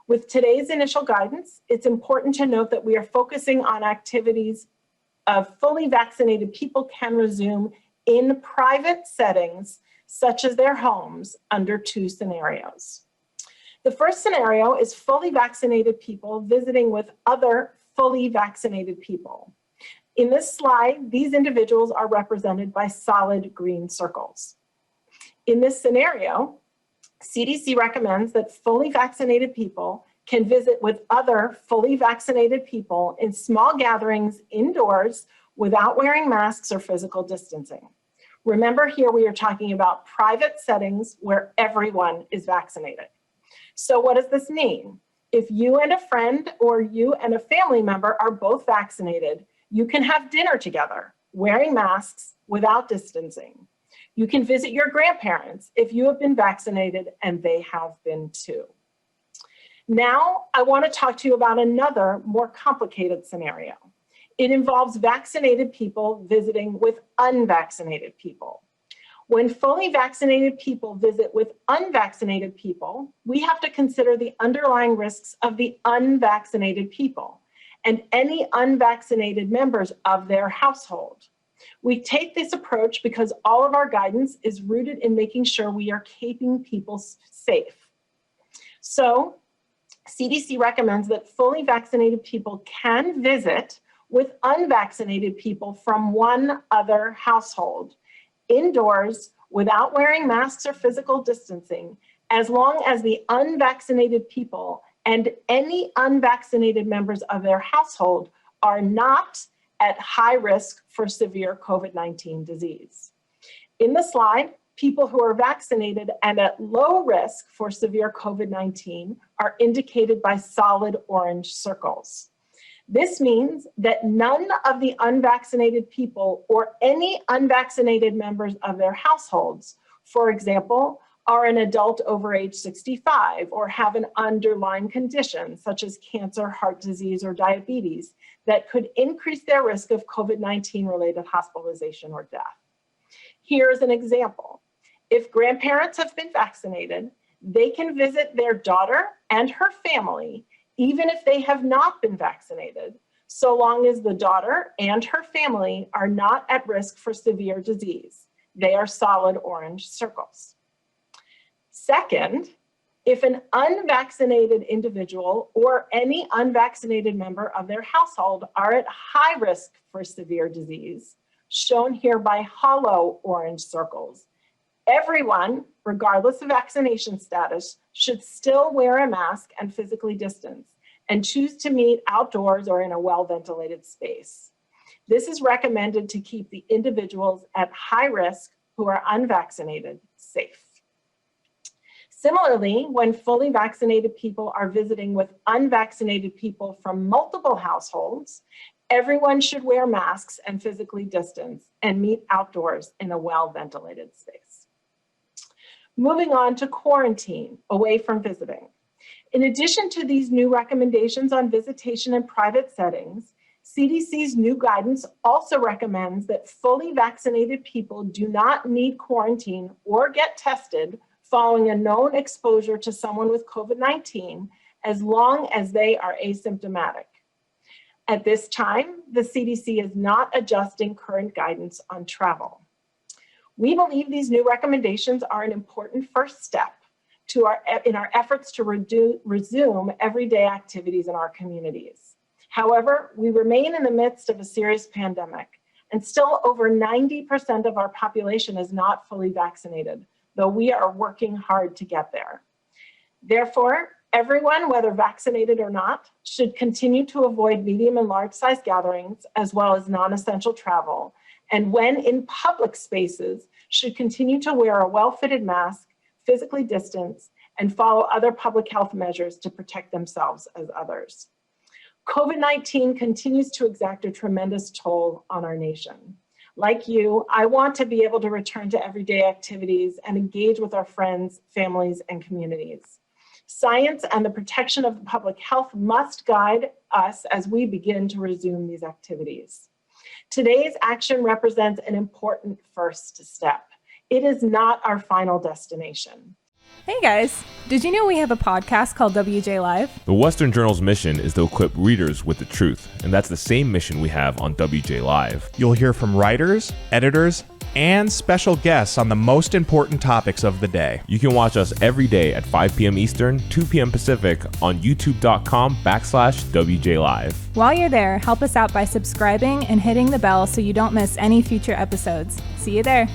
With today's initial guidance, it's important to note that we are focusing on activities of fully vaccinated people can resume in private settings, such as their homes, under two scenarios. The first scenario is fully vaccinated people visiting with other fully vaccinated people. In this slide, these individuals are represented by solid green circles. In this scenario, CDC recommends that fully vaccinated people can visit with other fully vaccinated people in small gatherings indoors without wearing masks or physical distancing. Remember, here we are talking about private settings where everyone is vaccinated. So what does this mean? If you and a friend or you and a family member are both vaccinated, you can have dinner together, wearing masks without distancing. You can visit your grandparents if you have been vaccinated and they have been too. Now, I want to talk to you about another more complicated scenario. It involves vaccinated people visiting with unvaccinated people. When fully vaccinated people visit with unvaccinated people, we have to consider the underlying risks of the unvaccinated people and any unvaccinated members of their household. We take this approach because all of our guidance is rooted in making sure we are keeping people safe. So, CDC recommends that fully vaccinated people can visit with unvaccinated people from one other household, indoors, without wearing masks or physical distancing, as long as the unvaccinated people and any unvaccinated members of their household are not at high risk for severe COVID-19 disease. In the slide, people who are vaccinated and at low risk for severe COVID-19 are indicated by solid orange circles. This means that none of the unvaccinated people or any unvaccinated members of their households, for example, are an adult over age 65 or have an underlying condition such as cancer, heart disease, or diabetes that could increase their risk of COVID-19 related hospitalization or death. Here's an example. If grandparents have been vaccinated, they can visit their daughter and her family even if they have not been vaccinated, so long as the daughter and her family are not at risk for severe disease. They are solid orange circles. Second, if an unvaccinated individual or any unvaccinated member of their household are at high risk for severe disease, shown here by hollow orange circles, everyone, regardless of vaccination status, should still wear a mask and physically distance and choose to meet outdoors or in a well-ventilated space. This is recommended to keep the individuals at high risk who are unvaccinated safe. Similarly, when fully vaccinated people are visiting with unvaccinated people from multiple households, everyone should wear masks and physically distance and meet outdoors in a well-ventilated space. Moving on to quarantine, away from visiting. In addition to these new recommendations on visitation in private settings, CDC's new guidance also recommends that fully vaccinated people do not need quarantine or get tested following a known exposure to someone with COVID-19 as long as they are asymptomatic. At this time, the CDC is not adjusting current guidance on travel. We believe these new recommendations are an important first step in our efforts to resume everyday activities in our communities. However, we remain in the midst of a serious pandemic, and still over 90% of our population is not fully vaccinated, though we are working hard to get there. Therefore, everyone, whether vaccinated or not, should continue to avoid medium and large-sized gatherings, as well as non-essential travel, and when in public spaces, should continue to wear a well-fitted mask, physically distance, and follow other public health measures to protect themselves as others. COVID-19 continues to exact a tremendous toll on our nation. Like you, I want to be able to return to everyday activities and engage with our friends, families, and communities. Science and the protection of the public health must guide us as we begin to resume these activities. Today's action represents an important first step. It is not our final destination. Hey guys, did you know we have a podcast called WJ Live? The Western Journal's mission is to equip readers with the truth, and that's the same mission we have on WJ Live. You'll hear from writers, editors, and special guests on the most important topics of the day. You can watch us every day at 5 p.m. Eastern, 2 p.m. Pacific on youtube.com/WJ Live. While you're there, help us out by subscribing and hitting the bell so you don't miss any future episodes. See you there.